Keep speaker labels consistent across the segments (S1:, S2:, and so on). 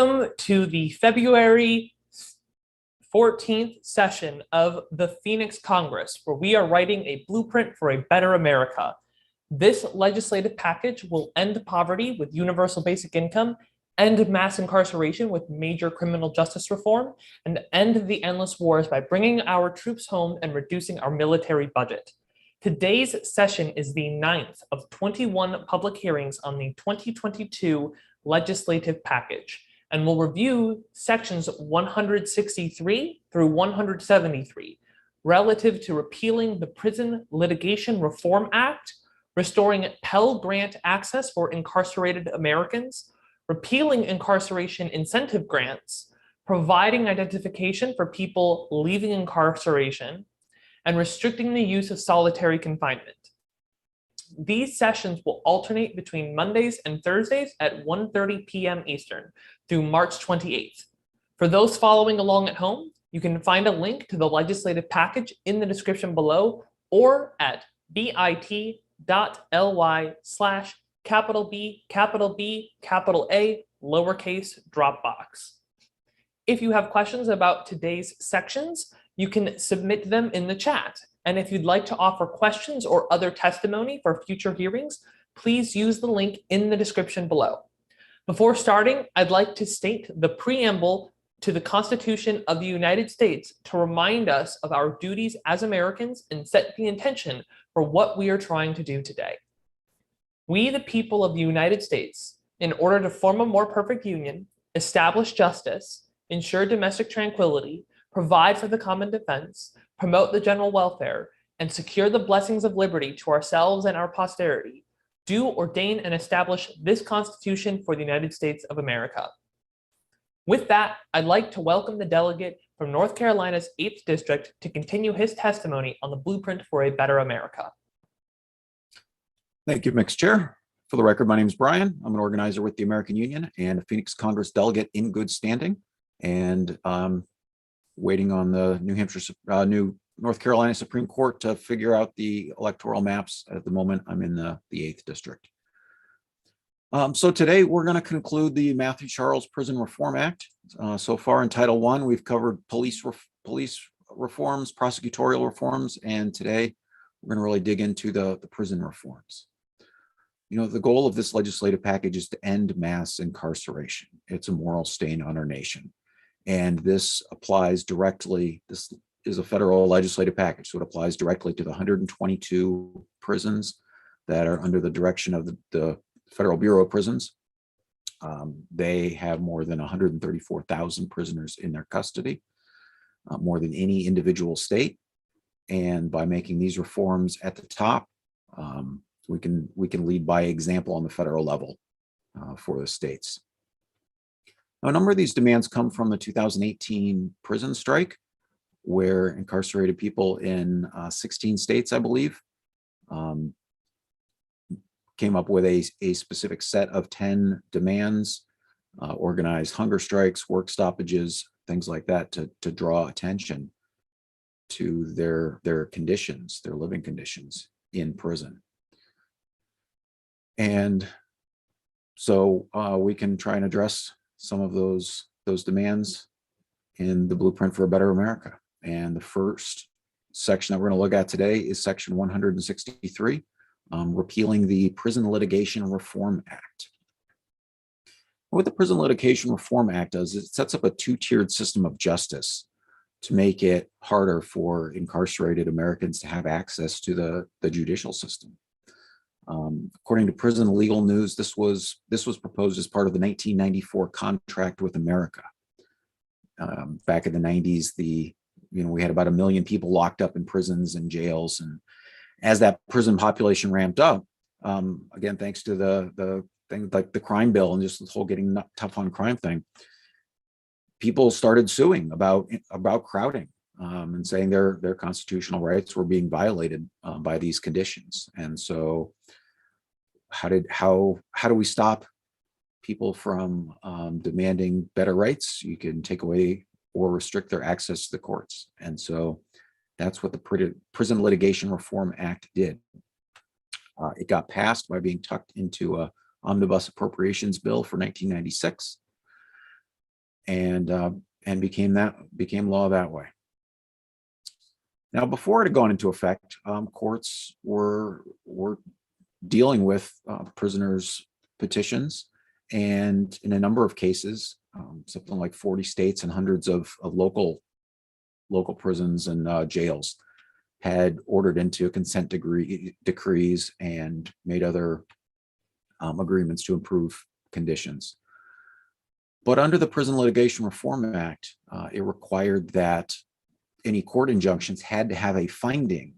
S1: Welcome to the February 14th session of the Phoenix Congress, where we are writing a blueprint for a better America. This legislative package will end poverty with universal basic income, end mass incarceration with major criminal justice reform, and end the endless wars by bringing our troops home and reducing our military budget. Today's session is the 9th of 21 public hearings on the 2022 legislative package, and we'll review sections 163 through 173 relative to repealing the Prison Litigation Reform Act, restoring Pell Grant access for incarcerated Americans, repealing incarceration incentive grants, providing identification for people leaving incarceration, and restricting the use of solitary confinement. These sessions will alternate between Mondays and Thursdays at 1:30 p.m. Eastern through March 28th. For those following along at home, you can find a link to the legislative package in the description below or at bit.ly/B, lowercase Dropbox. If you have questions about today's sections, you can submit them in the chat. And if you'd like to offer questions or other testimony for future hearings, please use the link in the description below. Before starting, I'd like to state the preamble to the Constitution of the United States to remind us of our duties as Americans and set the intention for what we are trying to do today. We, the people of the United States, in order to form a more perfect union, establish justice, ensure domestic tranquility, provide for the common defense, promote the general welfare, and secure the blessings of liberty to ourselves and our posterity, do ordain and establish this Constitution for the United States of America. With that, I'd like to welcome the delegate from North Carolina's 8th District to continue his testimony on the blueprint for a better America.
S2: Thank you, Mixed Chair. For the record, my name is Brian. I'm an organizer with the American Union and a Phoenix Congress delegate in good standing, and waiting on the new North Carolina Supreme Court to figure out the electoral maps. At the moment, I'm in the 8th District. So today we're going to conclude the Matthew Charles Prison Reform Act. So far in Title I, we've covered police reforms, prosecutorial reforms, and today we're going to really dig into the prison reforms. You know, the goal of this legislative package is to end mass incarceration. It's a moral stain on our nation. And this applies directly, this is a federal legislative package, so it applies directly to the 122 prisons that are under the direction of the Federal Bureau of Prisons. They have more than 134,000 prisoners in their custody, more than any individual state. And by making these reforms at the top, we can lead by example on the federal level for the states. Now, a number of these demands come from the 2018 prison strike, where incarcerated people in 16 states, I believe, came up with a specific set of 10 demands, organized hunger strikes, work stoppages, things like that to draw attention to their conditions, their living conditions in prison. And so we can try and address some of those demands in the Blueprint for a Better America. And the first section that we're going to look at today is section 163, repealing the Prison Litigation Reform Act. What the Prison Litigation Reform Act does is it sets up a two-tiered system of justice to make it harder for incarcerated Americans to have access to the judicial system. According to Prison Legal News, this was proposed as part of the 1994 contract with America. Back in the 90s, we had about 1 million people locked up in prisons and jails, and as that prison population ramped up, again thanks to the thing like the crime bill and just the whole getting tough on crime thing, people started suing about crowding and saying their constitutional rights were being violated by these conditions. And so how do we stop people from demanding better rights? You can take away or restrict their access to the courts. And so that's what the Prison Litigation Reform Act did. It got passed by being tucked into a omnibus appropriations bill for 1996. and became law that way. Now, before it had gone into effect, courts were dealing with prisoners' petitions, and in a number of cases, something like 40 states and hundreds of local prisons and jails had ordered into consent decrees and made other agreements to improve conditions. But under the Prison Litigation Reform Act, it required that any court injunctions had to have a finding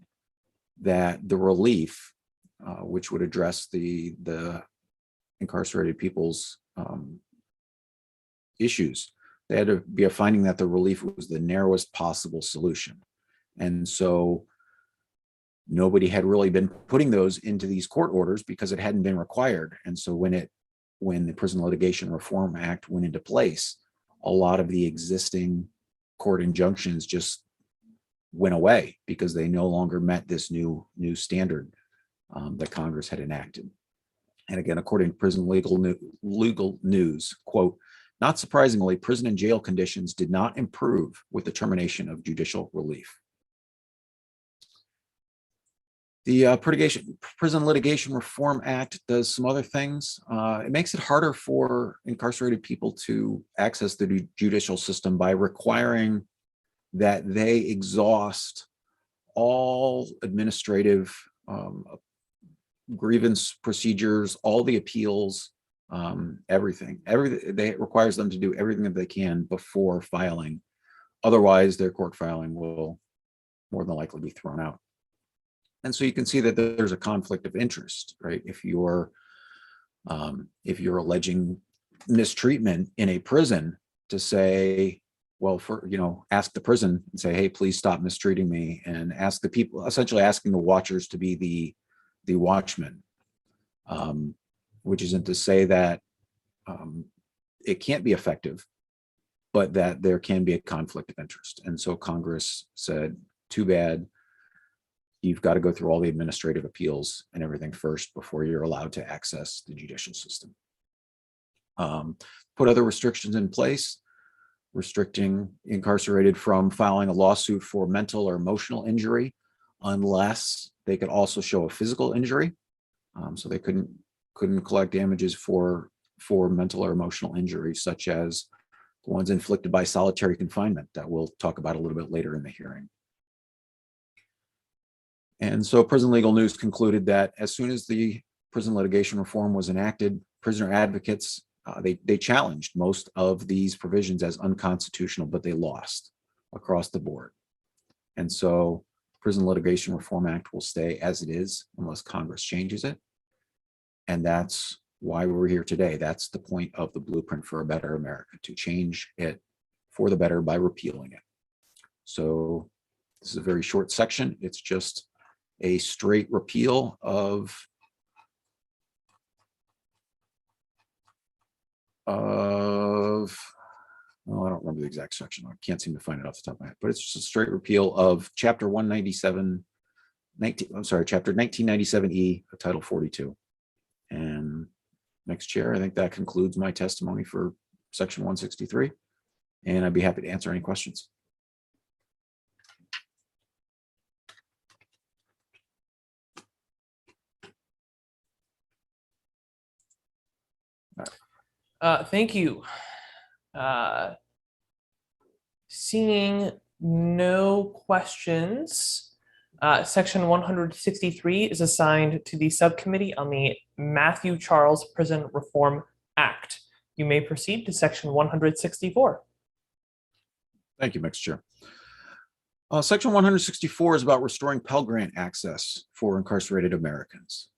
S2: that the relief, which would address the incarcerated people's issues, they had to be a finding that the relief was the narrowest possible solution. And so nobody had really been putting those into these court orders because it hadn't been required. And so when the Prison Litigation Reform Act went into place, a lot of the existing court injunctions just went away because they no longer met this new standard that Congress had enacted. And again, according to Prison Legal News, quote, "Not surprisingly, prison and jail conditions did not improve with the termination of judicial relief." The Prison Litigation Reform Act does some other things. It makes it harder for incarcerated people to access the judicial system by requiring that they exhaust all administrative grievance procedures, all the appeals, everything. It requires them to do everything that they can before filing. Otherwise, their court filing will more than likely be thrown out. And so you can see that there's a conflict of interest, right? If you're alleging mistreatment in a prison, to say, well, ask the prison and say, hey, please stop mistreating me, and ask the people, essentially asking the watchers to be the watchmen, which isn't to say that it can't be effective, but that there can be a conflict of interest. And so Congress said, too bad. You've got to go through all the administrative appeals and everything first before you're allowed to access the judicial system. Put other restrictions in place, restricting incarcerated from filing a lawsuit for mental or emotional injury unless they could also show a physical injury. So they couldn't collect damages for mental or emotional injuries, such as the ones inflicted by solitary confinement that we'll talk about a little bit later in the hearing. And so Prison Legal News concluded that as soon as the prison litigation reform was enacted, prisoner advocates, they challenged most of these provisions as unconstitutional, but they lost across the board. And so Prison Litigation Reform Act will stay as it is unless Congress changes it. And that's why we're here today. That's the point of the Blueprint for a Better America, to change it for the better by repealing it. So this is a very short section. It's just a straight repeal of well, I don't remember the exact section. I can't seem to find it off the top of my head, but it's just a straight repeal of chapter 197, chapter 1997E of Title 42. And next chair, I think that concludes my testimony for section 163. And I'd be happy to answer any questions.
S1: Thank you. Seeing no questions, section 163 is assigned to the subcommittee on the Matthew Charles Prison Reform Act. You may proceed to section 164.
S2: Thank you, Mr. Chair. Section 164 is about restoring Pell Grant access for incarcerated Americans.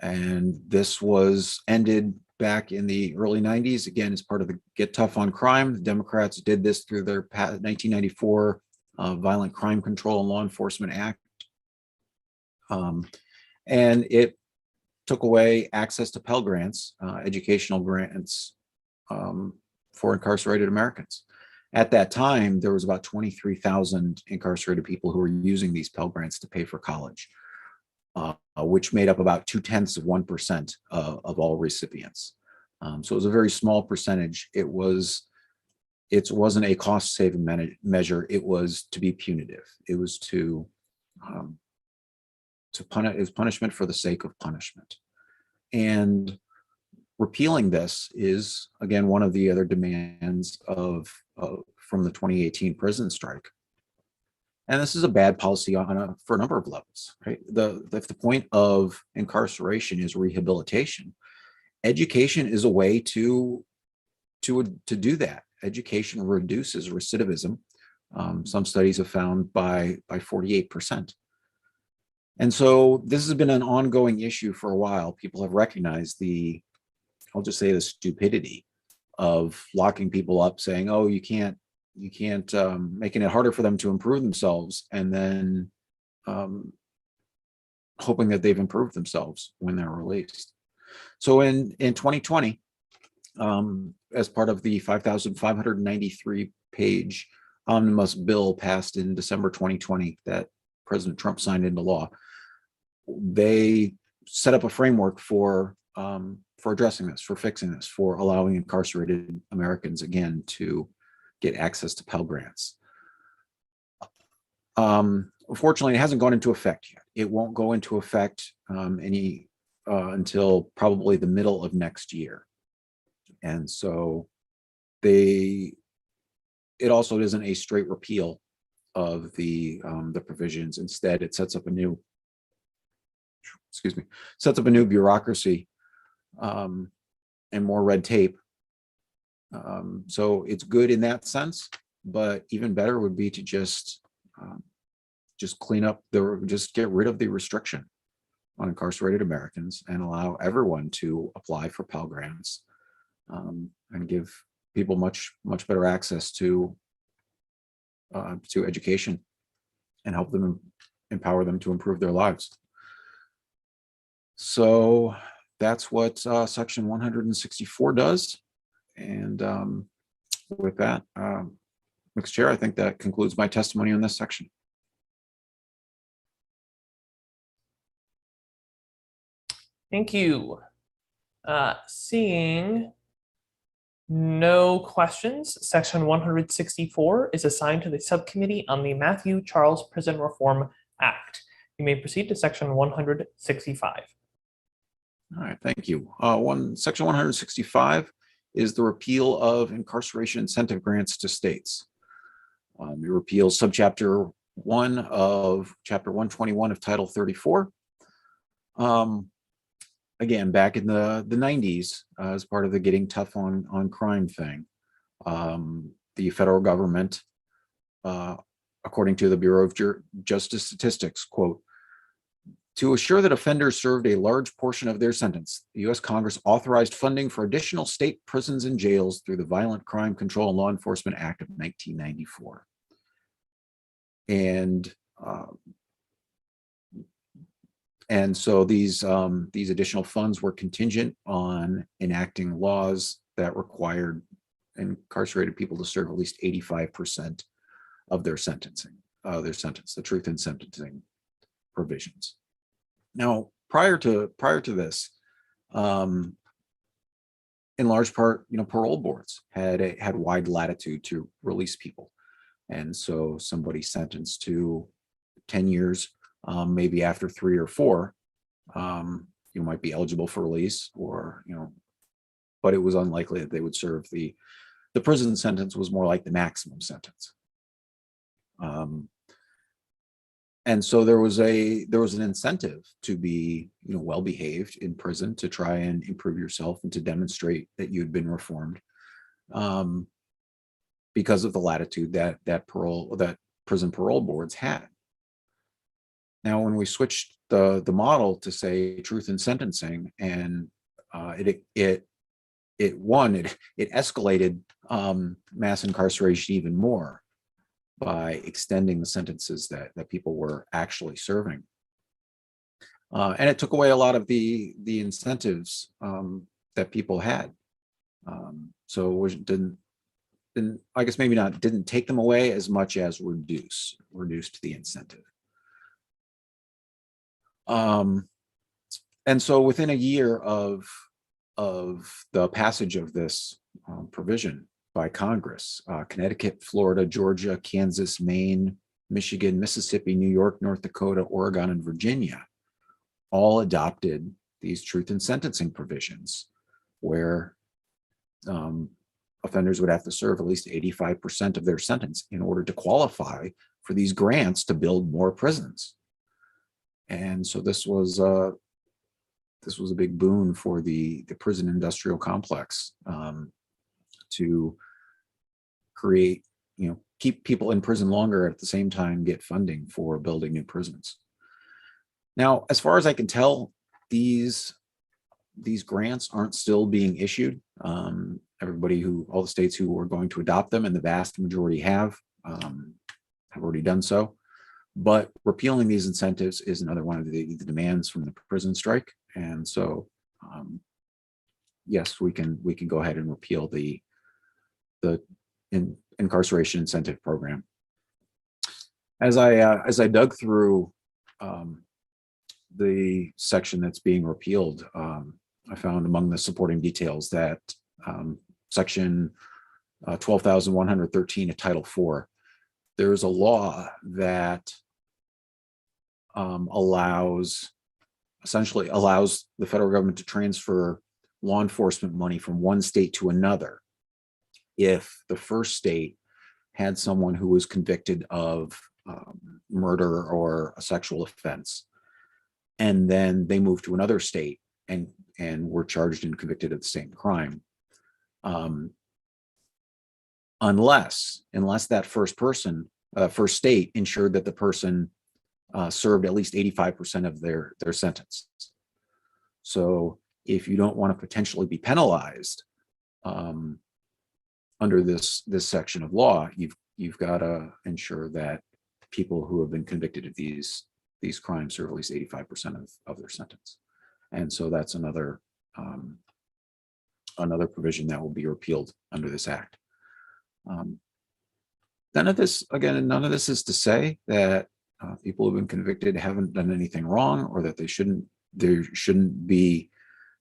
S2: And this was ended back in the early 90s. Again, as part of the Get Tough on Crime. The Democrats did this through their 1994 Violent Crime Control and Law Enforcement Act. And it took away access to Pell Grants, educational grants for incarcerated Americans. At that time, there was about 23,000 incarcerated people who were using these Pell Grants to pay for college, which made up about 0.2% of all recipients. So it was a very small percentage. It was it wasn't a cost-saving measure. It was to be punitive. It was to punish. It was punishment for the sake of punishment. And repealing this is, again, one of the other demands from the 2018 prison strike. And this is a bad policy for a number of levels, right? If the point of incarceration is rehabilitation, education is a way to do that. Education reduces recidivism. Some studies have found by 48%. And so this has been an ongoing issue for a while. People have recognized I'll just say the stupidity of locking people up, saying, oh, you can't, making it harder for them to improve themselves, and then hoping that they've improved themselves when they're released. So in 2020, as part of the 5,593 page omnibus bill passed in December 2020 that President Trump signed into law, they set up a framework for addressing this, for fixing this, for allowing incarcerated Americans again to get access to Pell Grants. Unfortunately, it hasn't gone into effect yet. It won't go into effect until probably the middle of next year. And so it also isn't a straight repeal of the provisions. Instead, it sets up a new bureaucracy and more red tape. So it's good in that sense, but even better would be to just clean up just get rid of the restriction on incarcerated Americans and allow everyone to apply for Pell Grants, and give people much better access to education and help them empower them to improve their lives. So that's what Section 164 does. And with that, Mr. Chair, I think that concludes my testimony on this section.
S1: Thank you. Seeing no questions, Section 164 is assigned to the Subcommittee on the Matthew Charles Prison Reform Act. You may proceed to Section 165.
S2: All right, thank you. Section 165 is the repeal of incarceration incentive grants to states. It repeals subchapter 1 of Chapter 121 of Title 34. Again, back in the 90s, as part of the getting tough on crime thing, the federal government, according to the Bureau of Justice Statistics, quote, to assure that offenders served a large portion of their sentence, the U.S. Congress authorized funding for additional state prisons and jails through the Violent Crime Control and Law Enforcement Act of 1994. And so these additional funds were contingent on enacting laws that required incarcerated people to serve at least 85% of their sentence, the truth in sentencing provisions. Now, prior to this, in large part, parole boards had wide latitude to release people, and so somebody sentenced to 10 years, maybe after 3 or 4, you might be eligible for release, or but it was unlikely that they would serve the prison sentence. Was more like the maximum sentence. And so there was an incentive to be well behaved in prison, to try and improve yourself and to demonstrate that you had been reformed, because of the latitude that prison parole boards had. Now, when we switched the model to say truth in sentencing, and it escalated mass incarceration even more by extending the sentences that people were actually serving. And it took away a lot of the incentives that people had. So it didn't, I guess maybe not, didn't take them away as much as reduced the incentive. And so within a year of the passage of this provision, by Congress. Connecticut, Florida, Georgia, Kansas, Maine, Michigan, Mississippi, New York, North Dakota, Oregon, and Virginia all adopted these truth in sentencing provisions where offenders would have to serve at least 85% of their sentence in order to qualify for these grants to build more prisons. And so this was a big boon for the prison industrial complex to create, keep people in prison longer, at the same time get funding for building new prisons. Now, as far as I can tell, these grants aren't still being issued. All the states who are going to adopt them, and the vast majority have already done so. But repealing these incentives is another one of the demands from the prison strike. And so, yes, we can go ahead and repeal the incarceration incentive program. As I dug through the section that's being repealed, I found among the supporting details that section 12,113 of Title IV, there's a law that essentially allows the federal government to transfer law enforcement money from one state to another if the first state had someone who was convicted of murder or a sexual offense, and then they moved to another state and were charged and convicted of the same crime. Unless that first state ensured that the person served at least 85% of their sentence. So if you don't want to potentially be penalized under this section of law, you've got to ensure that people who have been convicted of these crimes serve at least 85% of their sentence. And so that's another provision that will be repealed under this act. None of this is to say that people who've been convicted haven't done anything wrong, or that there shouldn't be,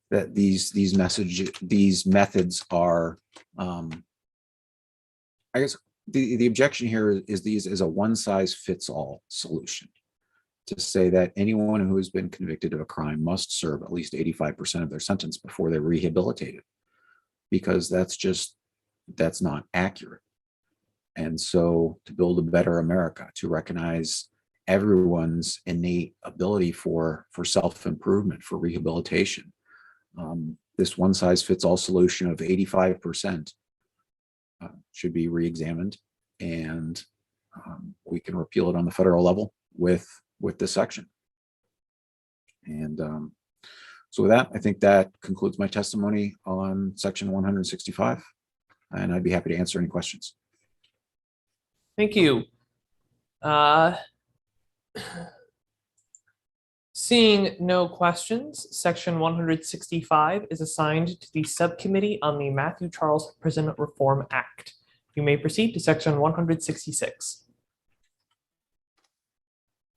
S2: that these methods are, I guess the objection here is these is a one-size-fits-all solution, to say that anyone who has been convicted of a crime must serve at least 85% of their sentence before they're rehabilitated, because that's not accurate. And so, to build a better America, to recognize everyone's innate ability for self-improvement, for rehabilitation, this one-size-fits-all solution of 85% should be re-examined, and we can repeal it on the federal level with this section. And so with that, I think that concludes my testimony on section 165, and I'd be happy to answer any questions.
S1: Thank you. Seeing no questions, section 165 is assigned to the subcommittee on the Matthew Charles Prison Reform Act. You may proceed to section 166.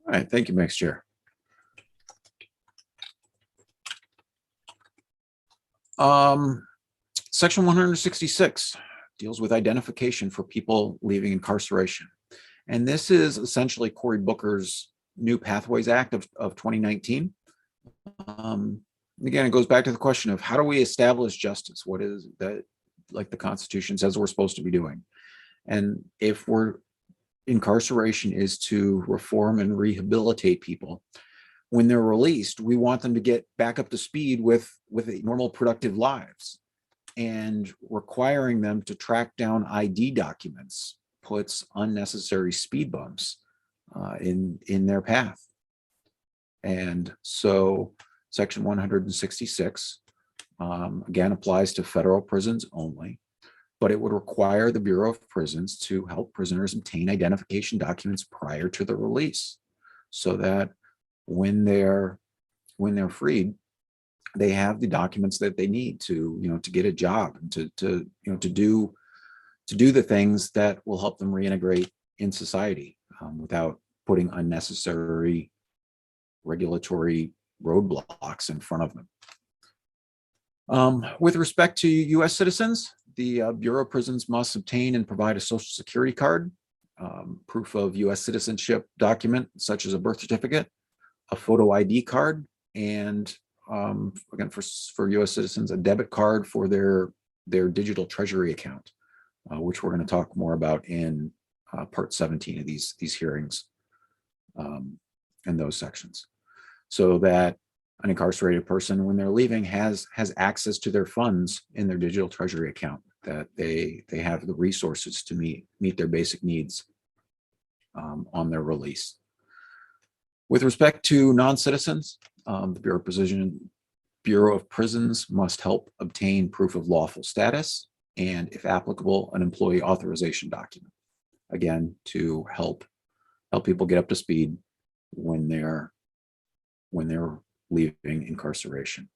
S2: All right, thank you, Vice Chair. Section 166 deals with identification for people leaving incarceration. And this is essentially Cory Booker's New Pathways Act of 2019. Again, it goes back to the question of how do we establish justice? What is that, like the Constitution says we're supposed to be doing? And if incarceration is to reform and rehabilitate people, when they're released, we want them to get back up to speed with normal productive lives. And requiring them to track down ID documents puts unnecessary speed bumps in their path. And so section 166 again applies to federal prisons only, but it would require the Bureau of Prisons to help prisoners obtain identification documents prior to the release, so that when they're freed, they have the documents that they need to get a job and to do the things that will help them reintegrate in society without putting unnecessary regulatory roadblocks in front of them. With respect to U.S. citizens, the Bureau of Prisons must obtain and provide a social security card, proof of U.S. citizenship document, such as a birth certificate, a photo ID card, and again, for U.S. citizens, a debit card for their digital treasury account, which we're going to talk more about in part 17 of these hearings in those sections, so that an incarcerated person, when they're leaving, has access to their funds in their digital treasury account, that they have the resources to meet their basic needs on their release. With respect to non-citizens, the Bureau of Prisons must help obtain proof of lawful status and, if applicable, an employee authorization document, again, to help people get up to speed when they're leaving incarceration.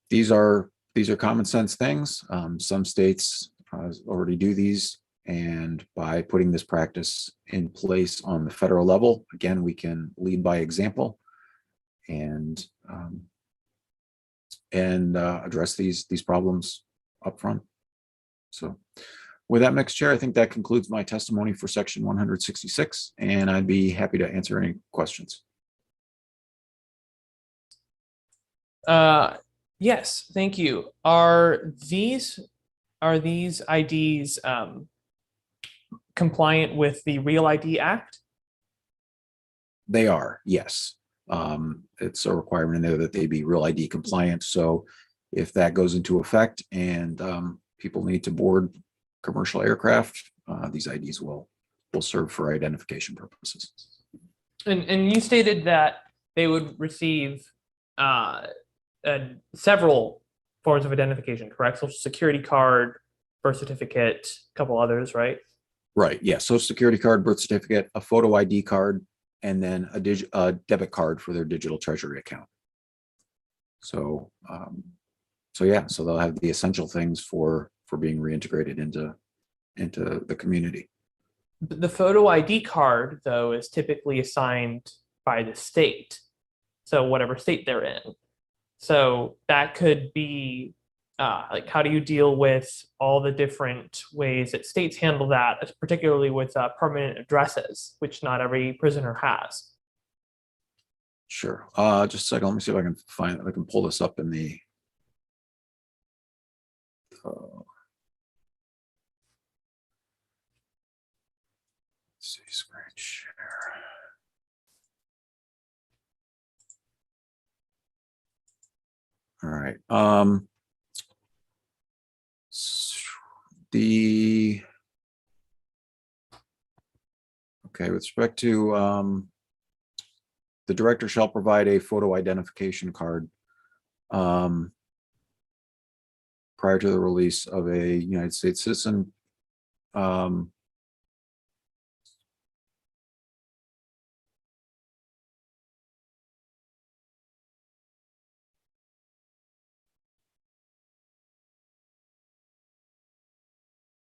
S2: These are common sense things. Some states already do these, and by putting this practice in place on the federal level, again, we can lead by example and address these problems up front. So with that, Mixed Chair, I think that concludes my testimony for section 166, and I'd be happy to answer any questions.
S1: Yes, thank you. Are these IDs compliant with the Real ID Act?
S2: They are, yes. It's a requirement in there that they be Real ID compliant. So if that goes into effect and people need to board commercial aircraft, these IDs will serve for identification purposes.
S1: And you stated that they would receive several forms of identification, correct? Social security card, birth certificate, a couple others, right?
S2: Right. Yeah. Social security card, birth certificate, a photo ID card, and then a debit card for their digital treasury account. So, so they'll have the essential things for being reintegrated into the community.
S1: The photo ID card, though, is typically assigned by the state. So whatever state they're in. So that could be like, how do you deal with all the different ways that states handle that, particularly with permanent addresses, which not every prisoner has?
S2: Sure. Just a second. Let me see if I can I can pull this up in the. Let's see, screen share. All right. Okay, with respect to the director shall provide a photo identification card prior to the release of a United States citizen.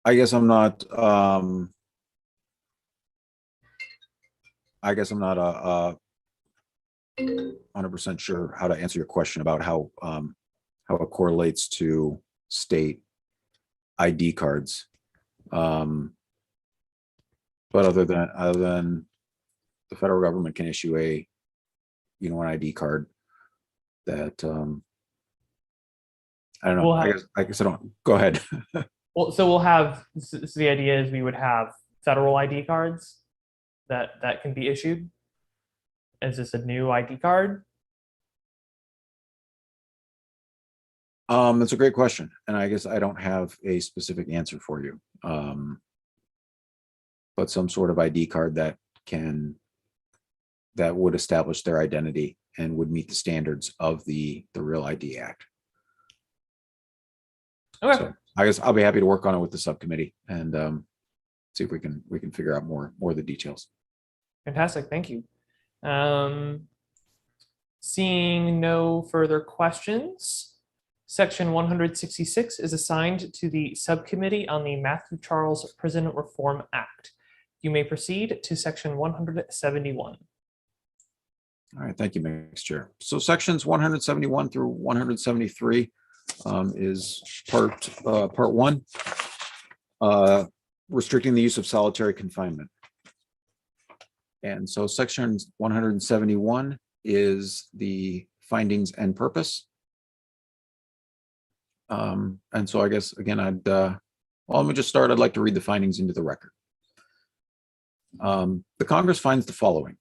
S2: I guess I'm not. I guess I'm not 100% sure how to answer your question about how it correlates to state ID cards. But other than the federal government can issue an ID card that I don't know. I guess I don't. Go ahead.
S1: Well, so we'll have. So the idea is we would have federal ID cards that can be issued. Is this a new ID card?
S2: That's a great question, and I guess I don't have a specific answer for you. But some sort of ID card that would establish their identity and would meet the standards of the Real ID Act.
S1: Okay.
S2: So I guess I'll be happy to work on it with the subcommittee and see if we can figure out more of the details.
S1: Fantastic, thank you. Seeing no further questions, section 166 is assigned to the subcommittee on the Matthew Charles Prison Reform Act. You may proceed to section 171.
S2: All right, thank you, Mixed Chair. So sections 171 through 173 is part one, restricting the use of solitary confinement. And so section 171 is the findings and purpose. And so I guess, again, well, let me just start. I'd like to read the findings into the record. The Congress finds the following.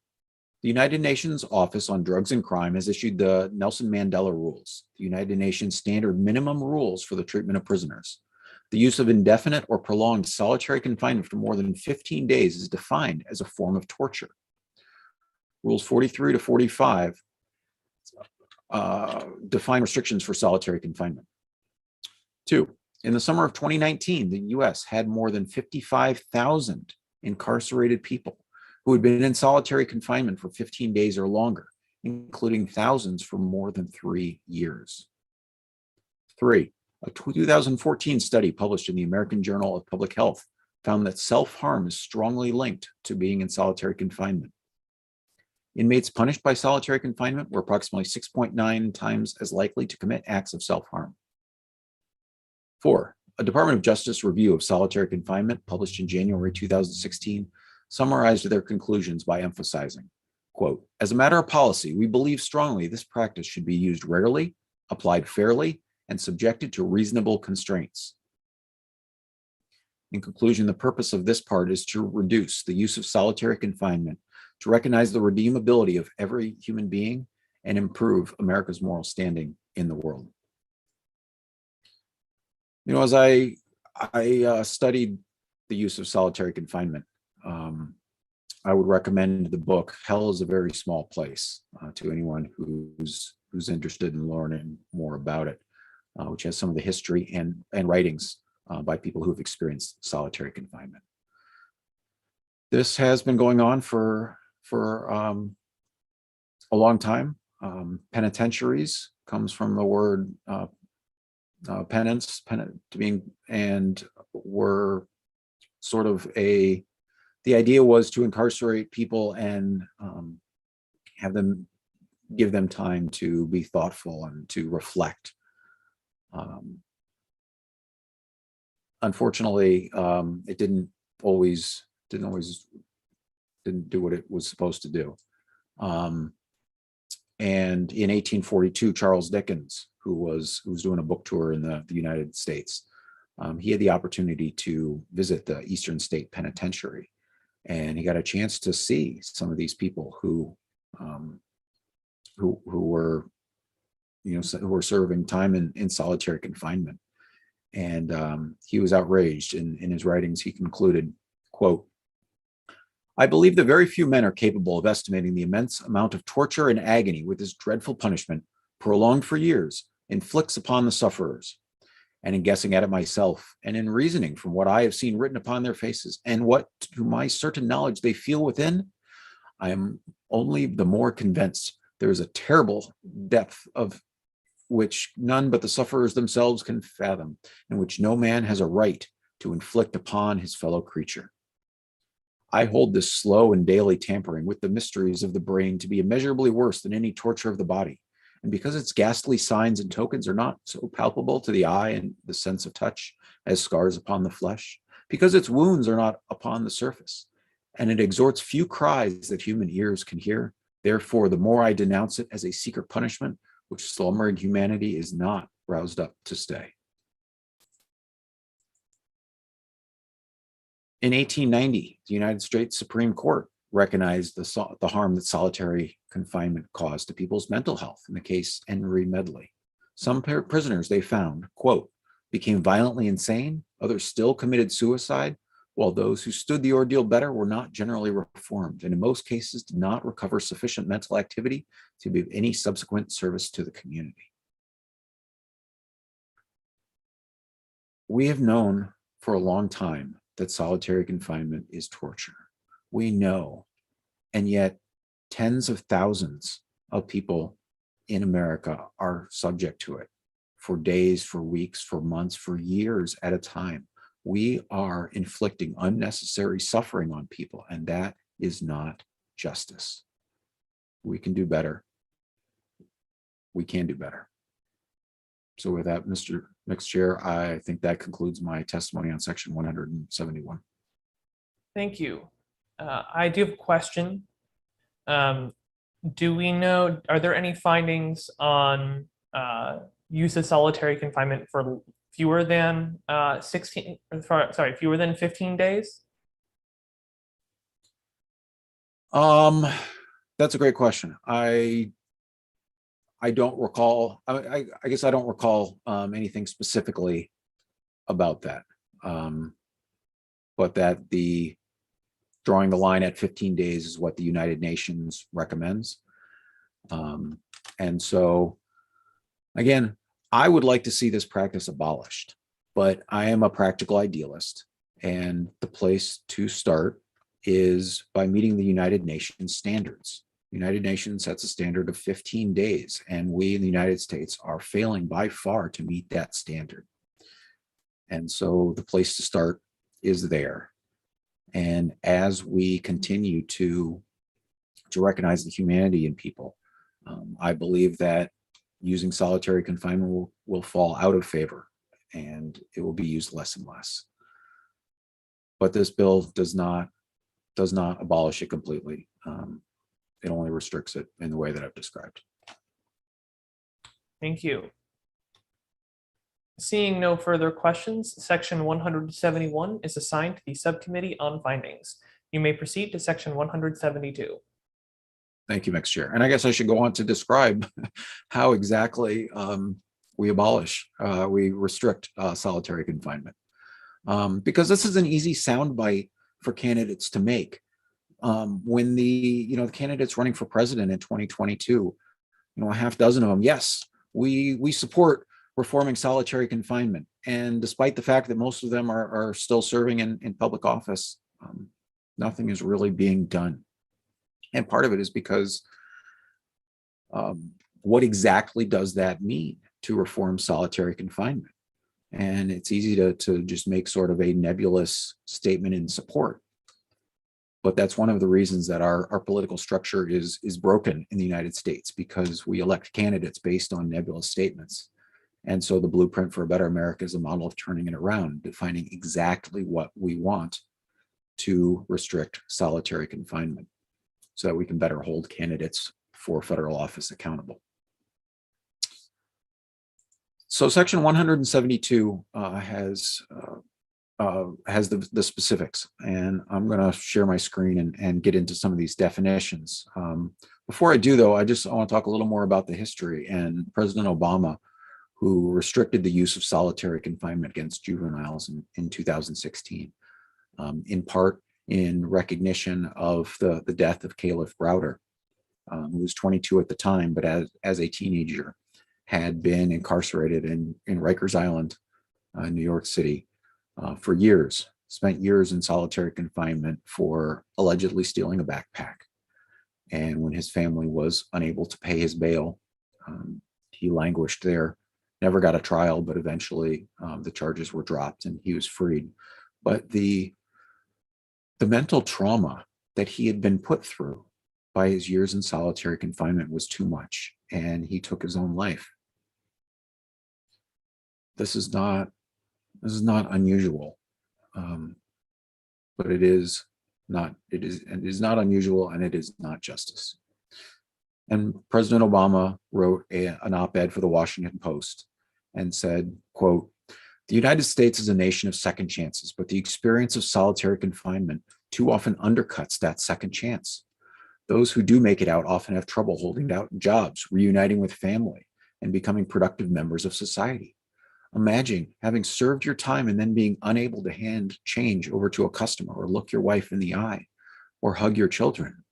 S2: The United Nations Office on Drugs and Crime has issued the Nelson Mandela Rules, the United Nations standard minimum rules for the treatment of prisoners. The use of indefinite or prolonged solitary confinement for more than 15 days is defined as a form of torture. Rules 43 to 45 define restrictions for solitary confinement. 2, in the summer of 2019, the US had more than 55,000 incarcerated people who had been in solitary confinement for 15 days or longer, including thousands for more than 3 years. 3, a 2014 study published in the American Journal of Public Health found that self-harm is strongly linked to being in solitary confinement. Inmates punished by solitary confinement were approximately 6.9 times as likely to commit acts of self-harm. 4, a Department of Justice review of solitary confinement published in January 2016 summarized their conclusions by emphasizing, quote, as a matter of policy, we believe strongly this practice should be used rarely, applied fairly, and subjected to reasonable constraints. In conclusion, the purpose of this part is to reduce the use of solitary confinement, to recognize the redeemability of every human being, and improve America's moral standing in the world. You know, as I studied the use of solitary confinement, I would recommend the book Hell is a Very Small Place to anyone who's interested in learning more about it, which has some of the history and writings by people who have experienced solitary confinement. This has been going on for a long time. Penitentiaries comes from the word penance, and were sort of the idea was to incarcerate people and give them time to be thoughtful and to reflect. Unfortunately, it didn't do what it was supposed to do. And in 1842, Charles Dickens, who was doing a book tour in the United States, he had the opportunity to visit the Eastern State Penitentiary, and he got a chance to see some of these people who were, who were serving time in solitary confinement. And he was outraged. In his writings, he concluded, quote, I believe that very few men are capable of estimating the immense amount of torture and agony with this dreadful punishment, prolonged for years, inflicts upon the sufferers. And in guessing at it myself, and in reasoning from what I have seen written upon their faces, and what to my certain knowledge they feel within, I am only the more convinced there is a terrible depth of which none but the sufferers themselves can fathom, and which no man has a right to inflict upon his fellow creature. I hold this slow and daily tampering with the mysteries of the brain to be immeasurably worse than any torture of the body. And because its ghastly signs and tokens are not so palpable to the eye and the sense of touch as scars upon the flesh, because its wounds are not upon the surface, and it extorts few cries that human ears can hear, therefore the more I denounce it as a secret punishment, which slumbering humanity is not roused up to stay. In 1890, the United States Supreme Court recognized the harm that solitary confinement caused to people's mental health in the case Henry Medley. Some prisoners they found, quote, became violently insane, others still committed suicide, while those who stood the ordeal better were not generally reformed, and in most cases did not recover sufficient mental activity to be of any subsequent service to the community. We have known for a long time that solitary confinement is torture. We know, and yet tens of thousands of people in America are subject to it for days, for weeks, for months, for years at a time. We are inflicting unnecessary suffering on people, and that is not justice. We can do better. We can do better. So with that, Mr. Next Chair, I think that concludes my testimony on section 171.
S1: Thank you. I do have a question. Do we know, are there any findings on use of solitary confinement for fewer than fewer than 15 days?
S2: That's a great question. I don't recall. I guess I don't recall anything specifically about that. But that the drawing the line at 15 days is what the United Nations recommends. And so, again, I would like to see this practice abolished, but I am a practical idealist, and the place to start is by meeting the United Nations standards. The United Nations sets a standard of 15 days, and we in the United States are failing by far to meet that standard. And so the place to start is there. And as we continue to recognize the humanity in people, I believe that using solitary confinement will fall out of favor, and it will be used less and less. But this bill does not abolish it completely. It only restricts it in the way that I've described.
S1: Thank you. Seeing no further questions, section 171 is assigned to the Subcommittee on Findings. You may proceed to section 172.
S2: Thank you, Mr. Chair. And I guess I should go on to describe how exactly we restrict solitary confinement. Because this is an easy soundbite for candidates to make. When the candidates running for president in 2022, a half dozen of them, yes, we support reforming solitary confinement. And despite the fact that most of them are still serving in public office, nothing is really being done. And part of it is because what exactly does that mean to reform solitary confinement? And it's easy to just make sort of a nebulous statement in support. But that's one of the reasons that our political structure is broken in the United States, because we elect candidates based on nebulous statements. And so the Blueprint for a Better America is a model of turning it around, defining exactly what we want to restrict solitary confinement, so that we can better hold candidates for federal office accountable. So section 172 has the specifics, and I'm going to share my screen and get into some of these definitions. Before I do, though, I want to talk a little more about the history and President Obama, who restricted the use of solitary confinement against juveniles in 2016, in part in recognition of the death of Caliph Browder, who was 22 at the time, but as a teenager had been incarcerated in Rikers Island, New York City, for years, spent years in solitary confinement for allegedly stealing a backpack. And when his family was unable to pay his bail, he languished there, never got a trial, but eventually the charges were dropped and he was freed. But the mental trauma that he had been put through by his years in solitary confinement was too much, and he took his own life. This is not unusual, but it is not unusual, and it is not justice. And President Obama wrote an op-ed for the Washington Post and said, quote, "The United States is a nation of second chances, but the experience of solitary confinement too often undercuts that second chance. Those who do make it out often have trouble holding down jobs, reuniting with family, and becoming productive members of society. Imagine having served your time and then being unable to hand change over to a customer, or look your wife in the eye, or hug your children."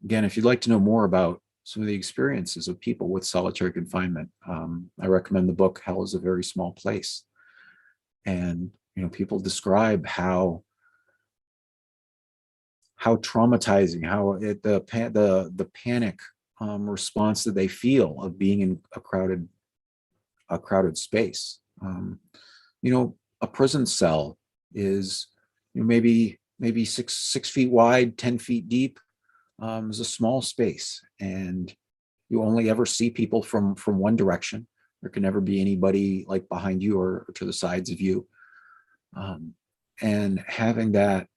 S2: Again, if you'd like to know more about some of the experiences of people with solitary confinement, I recommend the book Hell is a Very Small Place. And people describe how traumatizing, how the panic response that they feel of being in a crowded space. A prison cell is maybe 6 feet wide, 10 feet deep. Is a small space, and you only ever see people from one direction. There can never be anybody like behind you or to the sides of you. And having that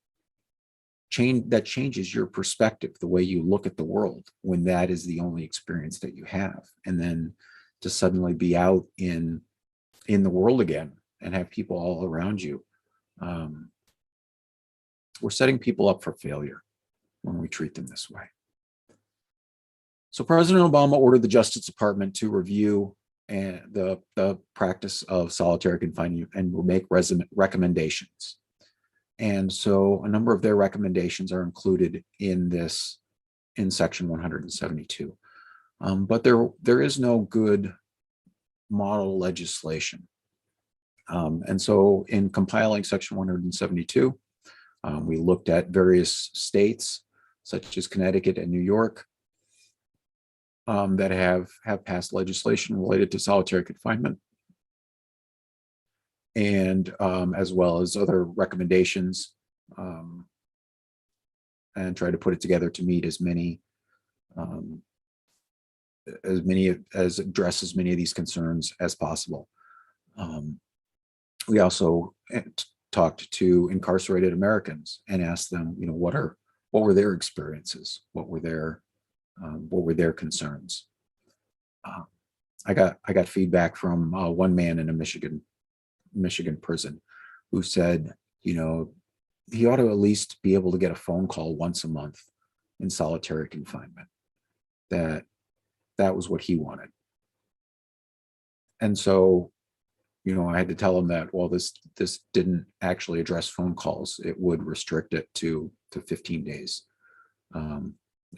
S2: changes your perspective, the way you look at the world, when that is the only experience that you have. And then to suddenly be out in the world again and have people all around you. We're setting people up for failure when we treat them this way. So President Obama ordered the Justice Department to review the practice of solitary confinement and will make recommendations. And so a number of their recommendations are included in section 172. But there is no good model legislation. And so in compiling section 172, we looked at various states such as Connecticut and New York that have passed legislation related to solitary confinement, and as well as other recommendations, and try to put it together to meet as many address as many of these concerns as possible. We also talked to incarcerated Americans and asked them, what were their experiences? What were their concerns? I got feedback from one man in a Michigan prison who said, he ought to at least be able to get a phone call once a month in solitary confinement. That was what he wanted. And so, I had to tell him that, well, this didn't actually address phone calls. It would restrict it to 15 days in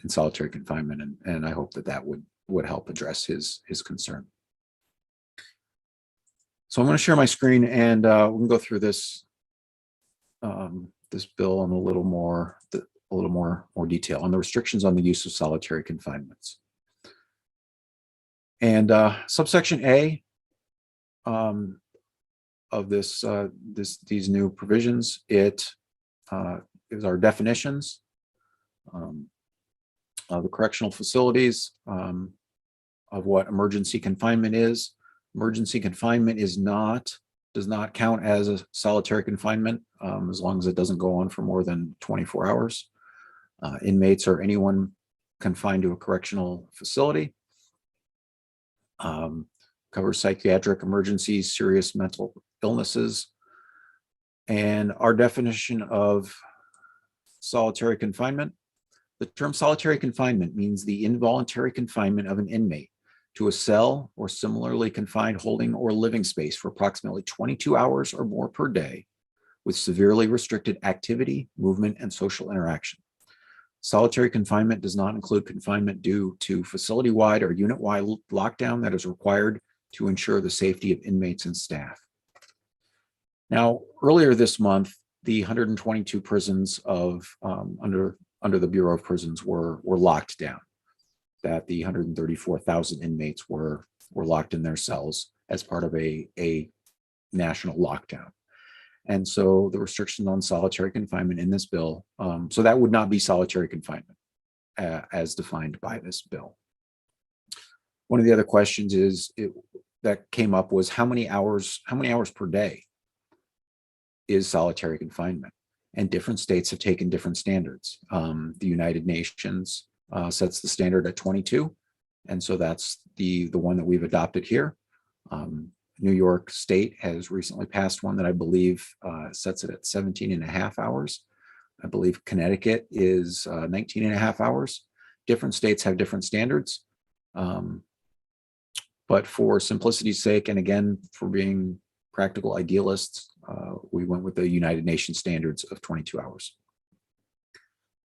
S2: solitary confinement. And I hope that would help address his concern. So I'm going to share my screen, and we can go through this bill in a little more detail on the restrictions on the use of solitary confinements. And subsection A of these new provisions, it is our definitions of the correctional facilities, of what emergency confinement is. Emergency confinement does not count as a solitary confinement as long as it doesn't go on for more than 24 hours. Inmates or anyone confined to a correctional facility. Covers psychiatric emergencies, serious mental illnesses. And our definition of solitary confinement, the term solitary confinement means the involuntary confinement of an inmate to a cell or similarly confined holding or living space for approximately 22 hours or more per day with severely restricted activity, movement, and social interaction. Solitary confinement does not include confinement due to facility-wide or unit-wide lockdown that is required to ensure the safety of inmates and staff. Now, earlier this month, the 122 prisons under the Bureau of Prisons were locked down. That the 134,000 inmates were locked in their cells as part of a national lockdown. And so the restrictions on solitary confinement in this bill, so that would not be solitary confinement as defined by this bill. One of the other questions that came up was how many hours per day is solitary confinement? And different states have taken different standards. The United Nations sets the standard at 22. And so that's the one that we've adopted here. New York State has recently passed one that I believe sets it at 17 and a half hours. I believe Connecticut is 19 and a half hours. Different states have different standards. But for simplicity's sake, and again, for being practical idealists, we went with the United Nations standards of 22 hours.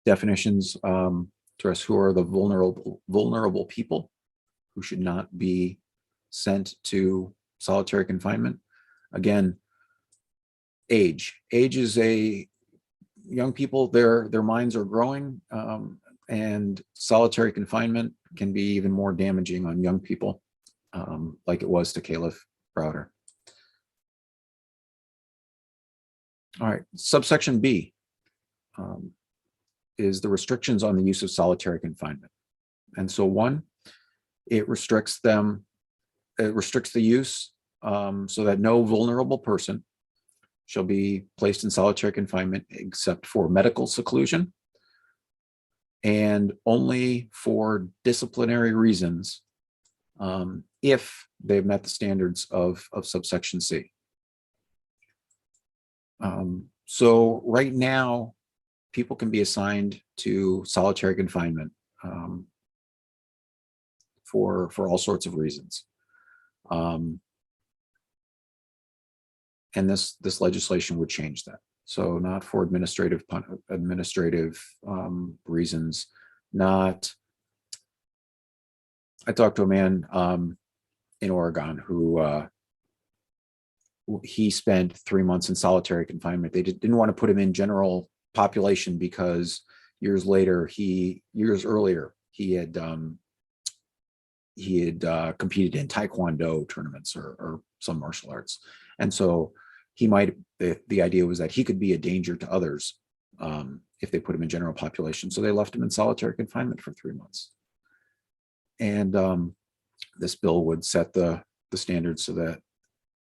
S2: Definitions address who are the vulnerable people who should not be sent to solitary confinement. Again, age is young people, their minds are growing, and solitary confinement can be even more damaging on young people, like it was to Caliph Browder. All right, subsection B is the restrictions on the use of solitary confinement. And so one, it restricts them, it restricts the use so that no vulnerable person shall be placed in solitary confinement except for medical seclusion and only for disciplinary reasons if they've met the standards of subsection C. So right now, people can be assigned to solitary confinement for all sorts of reasons. And this legislation would change that. So not for administrative reasons, not. I talked to a man in Oregon who he spent 3 months in solitary confinement. They didn't want to put him in general population because years earlier he had competed in Taekwondo tournaments or some martial arts, and so the idea was that he could be a danger to others if they put him in general population. So they left him in solitary confinement for 3 months. And this bill would set the standards so that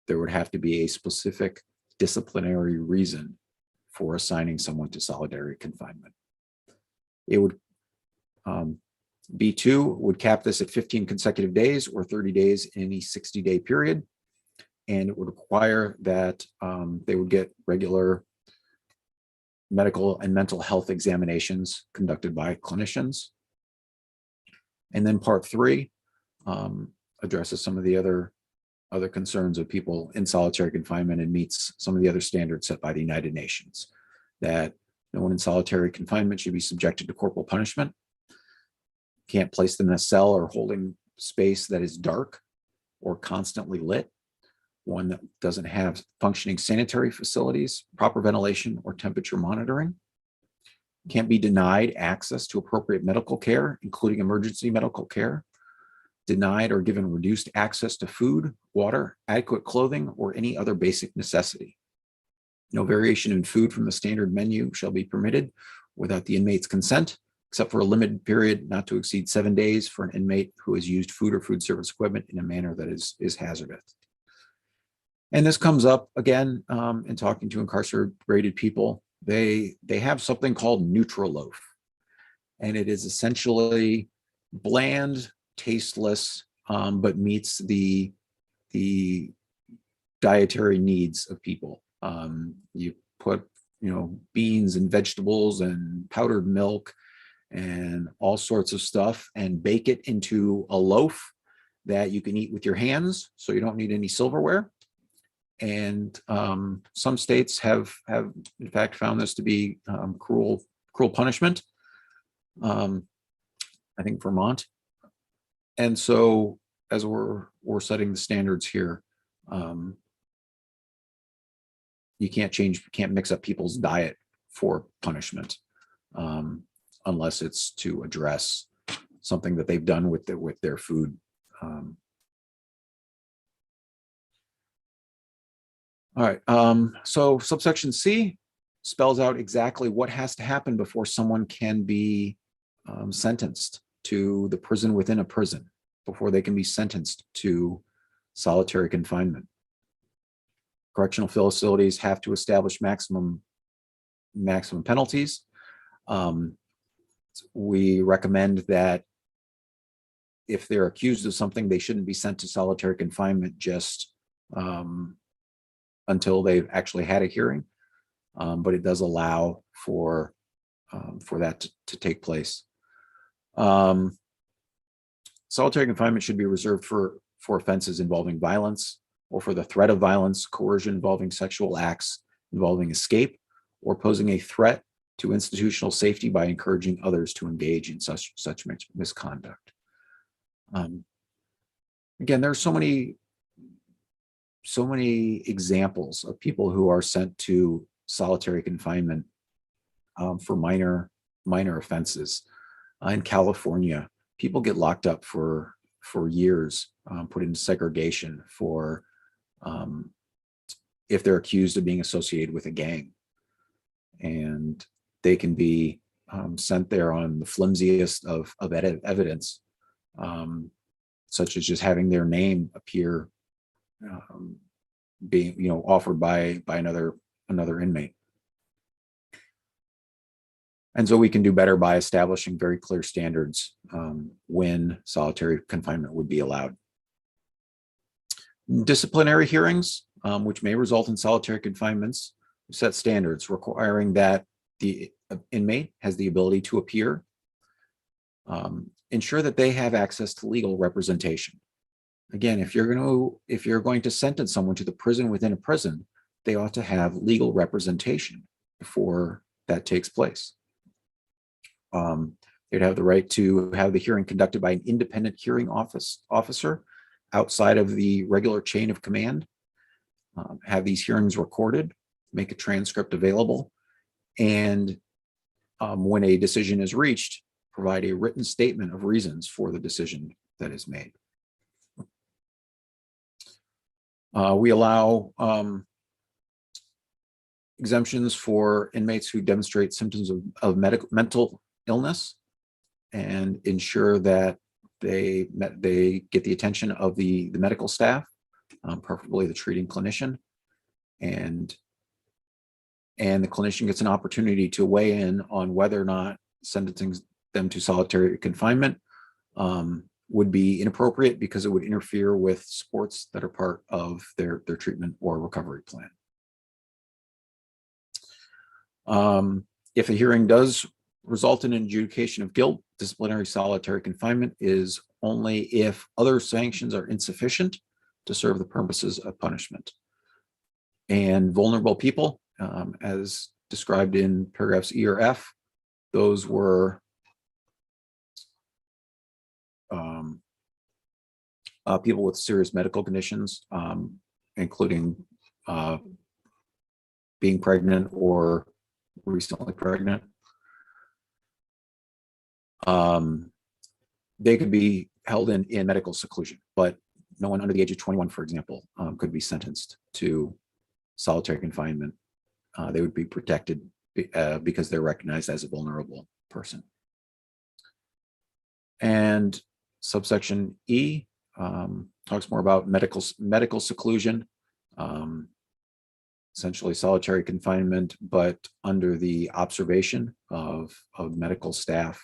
S2: there would have to be a specific disciplinary reason for assigning someone to solitary confinement. It would B2 would cap this at 15 consecutive days or 30 days in any 60-day period. And it would require that they would get regular medical and mental health examinations conducted by clinicians. And then part 3 addresses some of the other concerns of people in solitary confinement and meets some of the other standards set by the United Nations, that no one in solitary confinement should be subjected to corporal punishment, can't place them in a cell or holding space that is dark or constantly lit, one that doesn't have functioning sanitary facilities, proper ventilation, or temperature monitoring, can't be denied access to appropriate medical care, including emergency medical care, denied or given reduced access to food, water, adequate clothing, or any other basic necessity. No variation in food from the standard menu shall be permitted without the inmate's consent, except for a limited period not to exceed 7 days for an inmate who has used food or food service equipment in a manner that is hazardous. And this comes up again in talking to incarcerated people. They have something called Nutriloaf, and it is essentially bland, tasteless, but meets the dietary needs of people. You put beans and vegetables and powdered milk and all sorts of stuff and bake it into a loaf that you can eat with your hands, so you don't need any silverware. And some states have in fact found this to be cruel punishment. I think Vermont. And so as we're setting the standards here, you can't mix up people's diet for punishment unless it's to address something that they've done with their food. All right, so subsection C spells out exactly what has to happen before someone can be sentenced to the prison within a prison, before they can be sentenced to solitary confinement. Correctional facilities have to establish maximum penalties. We recommend that if they're accused of something, they shouldn't be sent to solitary confinement just until they've actually had a hearing, but it does allow for that to take place. Solitary confinement should be reserved for offenses involving violence or for the threat of violence, coercion involving sexual acts involving escape, or posing a threat to institutional safety by encouraging others to engage in such misconduct. Again, there are so many examples of people who are sent to solitary confinement for minor offenses. In California, people get locked up for years, put into segregation for if they're accused of being associated with a gang, and they can be sent there on the flimsiest of evidence, such as just having their name appear, being offered by another inmate. And so we can do better by establishing very clear standards when solitary confinement would be allowed. Disciplinary hearings, which may result in solitary confinements, set standards requiring that the inmate has the ability to appear, ensure that they have access to legal representation. Again, if you're going to sentence someone to the prison within a prison, they ought to have legal representation before that takes place. They'd have the right to have the hearing conducted by an independent hearing officer outside of the regular chain of command, have these hearings recorded, make a transcript available, and when a decision is reached, provide a written statement of reasons for the decision that is made. We allow exemptions for inmates who demonstrate symptoms of mental illness and ensure that they get the attention of the medical staff, preferably the treating clinician, and the clinician gets an opportunity to weigh in on whether or not sentencing them to solitary confinement would be inappropriate because it would interfere with supports that are part of their treatment or recovery plan. If a hearing does result in an adjudication of guilt, disciplinary solitary confinement is only if other sanctions are insufficient to serve the purposes of punishment. And vulnerable people, as described in paragraphs E or F, those were people with serious medical conditions, including being pregnant or recently pregnant. They could be held in medical seclusion, but no one under the age of 21, for example, could be sentenced to solitary confinement. They would be protected because they're recognized as a vulnerable person. And subsection E talks more about medical seclusion, essentially solitary confinement, but under the observation of medical staff.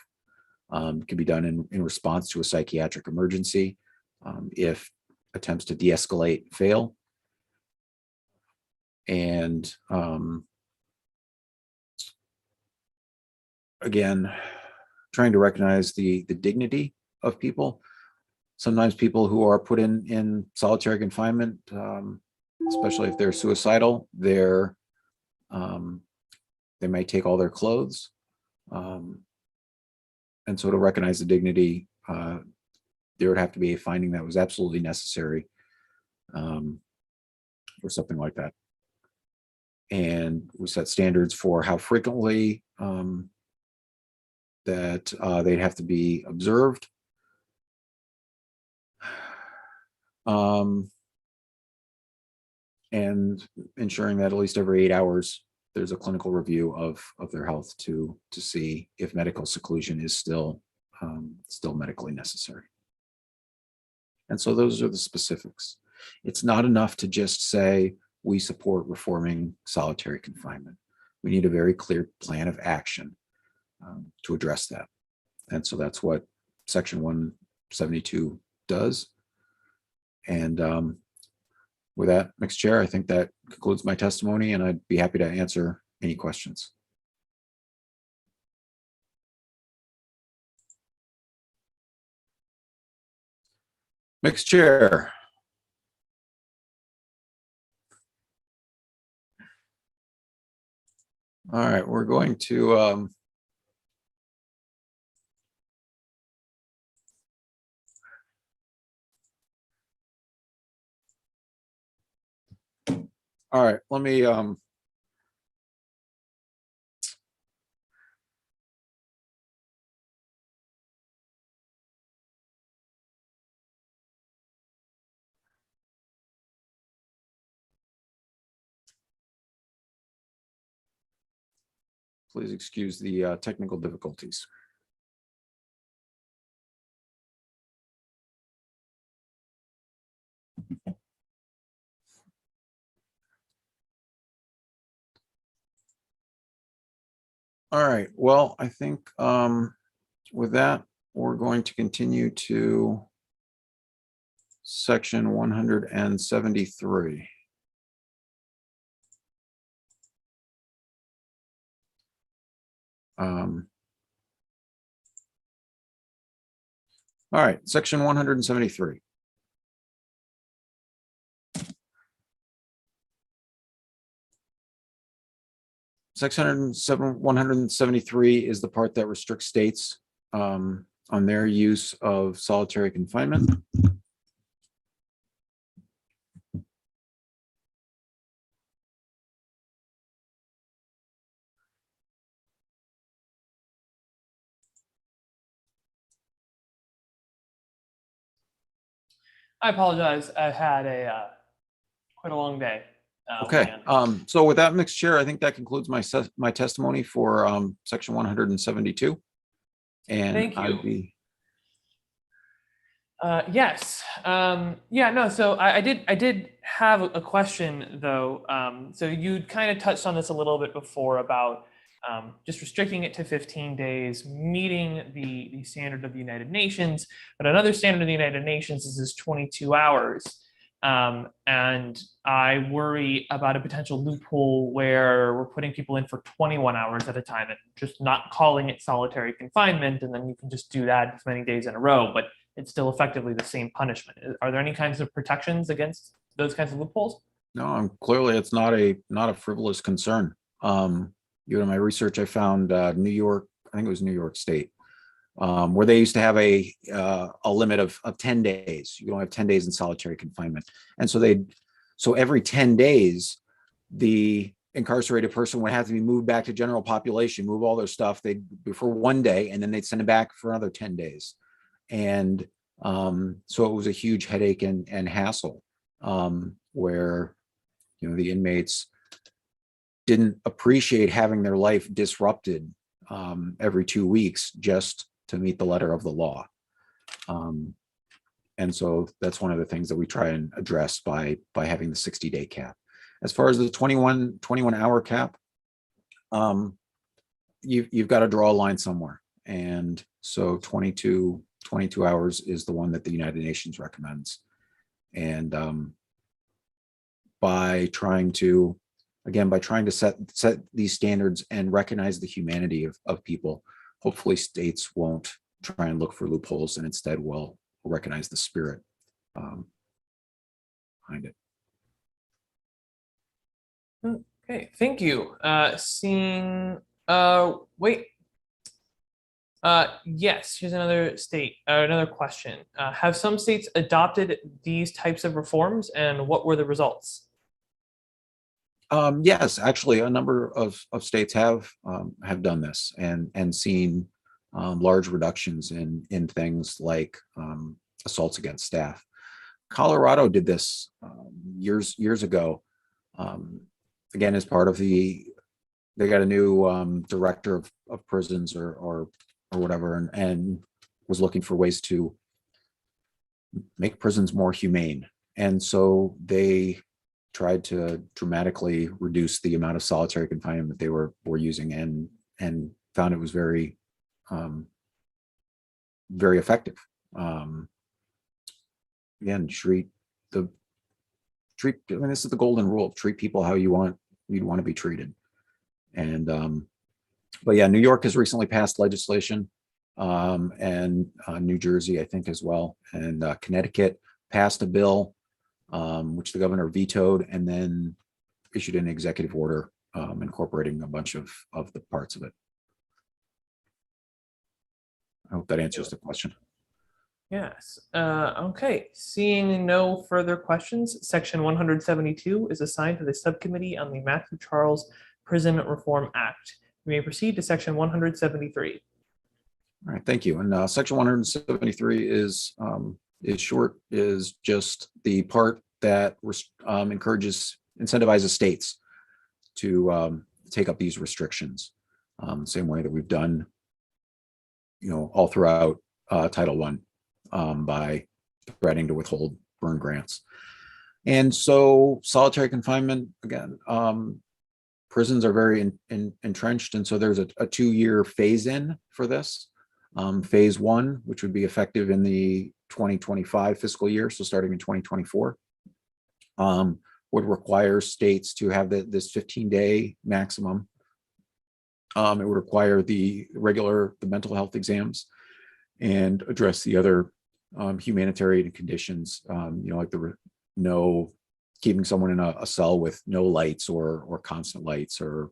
S2: Can be done in response to a psychiatric emergency if attempts to de-escalate fail. And again, trying to recognize the dignity of people. Sometimes people who are put in solitary confinement, especially if they're suicidal, they may take all their clothes. And so to recognize the dignity, there would have to be a finding that was absolutely necessary or something like that. And we set standards for how frequently that they'd have to be observed. And ensuring that at least every 8 hours, there's a clinical review of their health to see if medical seclusion is still medically necessary. And so those are the specifics. It's not enough to just say we support reforming solitary confinement. We need a very clear plan of action to address that. And so that's what Section 172 does. And with that, Mr. Chair, I think that concludes my testimony, and I'd be happy to answer any questions. Mr. Chair. All right, we're going to all right, let me please excuse the technical difficulties. All right, well, I think with that, we're going to continue to section 173. All right, section 173. Section 173 is the part that restricts states on their use of solitary confinement.
S1: I apologize. I had a quite a long day.
S2: Okay, so with that, mixed chair, I think that concludes my testimony for section 172. And
S1: Thank you.
S2: I'd be
S1: Yes. Yeah, no, so I did have a question though. So you kind of touched on this a little bit before about just restricting it to 15 days, meeting the standard of the United Nations, but another standard of the United Nations is 22 hours. And I worry about a potential loophole where we're putting people in for 21 hours at a time and just not calling it solitary confinement, and then you can just do that as many days in a row, but it's still effectively the same punishment. Are there any kinds of protections against those kinds of loopholes?
S2: no, I'm clearly it's not a frivolous concern. In my research, I found New York, I think it was New York State, where they used to have a limit of 10 days. You don't have 10 days in solitary confinement. And so every 10 days, the incarcerated person would have to be moved back to general population, move all their stuff. They'd for one day, and then they'd send it back for another 10 days. And so it was a huge headache and hassle, where, the inmates didn't appreciate having their life disrupted every 2 weeks just to meet the letter of the law. And so that's one of the things that we try and address by having the 60-day cap. As far as the 21 hour cap, you've got to draw a line somewhere. And so 22 hours is the one that the United Nations recommends. And by trying to set these standards and recognize the humanity of people, hopefully states won't try and look for loopholes and instead will recognize the spirit behind it.
S1: Okay, thank you. Yes, here's another question. Have some states adopted these types of reforms, and what were the results?
S2: Yes, actually, a number of states have done this and seen large reductions in things like assaults against staff. Colorado did this years ago. Again, as part of they got a new director of prisons or whatever, and was looking for ways to make prisons more humane. And so they tried to dramatically reduce the amount of solitary confinement they were using, and found it was very very effective. Again, I mean, this is the golden rule: treat people how you'd want to be treated. And but yeah, New York has recently passed legislation, and New Jersey, I think, as well, and Connecticut passed a bill which the governor vetoed, and then issued an executive order incorporating a bunch of the parts of it. I hope that answers the question.
S1: Yes. Okay. Seeing no further questions, Section 172 is assigned to the Subcommittee on the Matthew Charles Prison Reform Act. You may proceed to Section 173.
S2: All right, thank you. And Section 173 is short, is just the part that incentivizes states to take up these restrictions, same way that we've done, all throughout Title I, by threatening to withhold burn grants. And so solitary confinement, again, prisons are very entrenched, and so there's a 2-year phase in for this. Phase 1, which would be effective in the 2025 fiscal year, so starting in 2024, would require states to have this 15-day maximum. It would require the mental health exams and address the other humanitarian conditions, like keeping someone in a cell with no lights or constant lights, or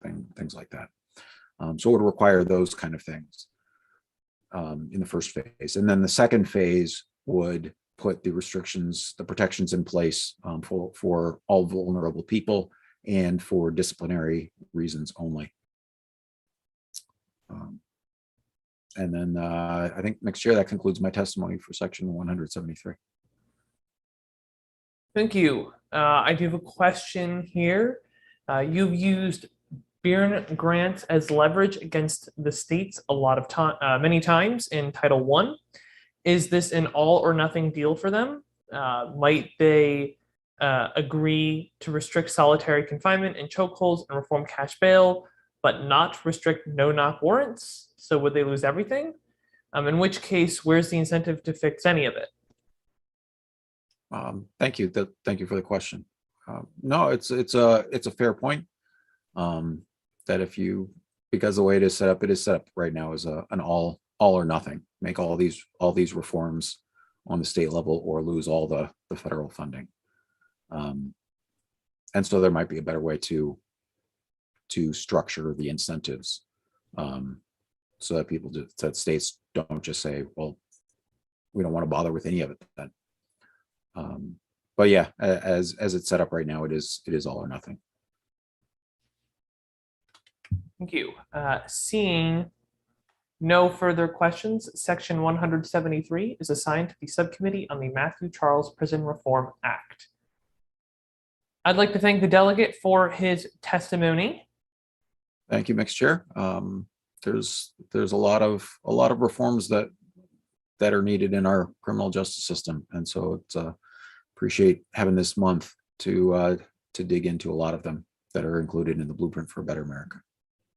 S2: things like that. So it would require those kind of things in the first phase, and then the second phase would put the restrictions, the protections in place for all vulnerable people and for disciplinary reasons only. And then I think next year that concludes my testimony for section 173.
S1: Thank you. I do have a question here. You've used Byrne grants as leverage against the states many times in Title I. Is this an all or nothing deal for them? Might they agree to restrict solitary confinement and chokeholds and reform cash bail, but not restrict no-knock warrants? So would they lose everything? In which case, where's the incentive to fix any of it?
S2: Thank you. Thank you for the question. No, it's a fair point. That because the way it is set up right now as an all or nothing. Make all these reforms on the state level or lose all the federal funding. And so there might be a better way to structure the incentives, so that states don't just say, well, we don't want to bother with any of it then. But yeah, as it's set up right now, it is all or nothing.
S1: Thank you. Seeing no further questions, section 173 is assigned to the subcommittee on the Matthew Charles Prison Reform Act. I'd like to thank the delegate for his testimony.
S2: Thank you, Mixed Chair. There's a lot of reforms that are needed in our criminal justice system, and so it's appreciate having this month to dig into a lot of them that are included in the Blueprint for a Better America.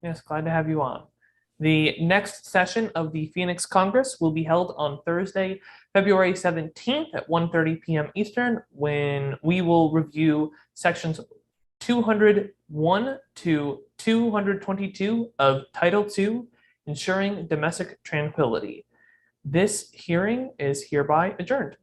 S1: Yes, glad to have you on. The next session of the Phoenix Congress will be held on Thursday, February 17th at 1:30 p.m. Eastern, when we will review sections 201 to 222 of Title II, Ensuring Domestic Tranquility. This hearing is hereby adjourned.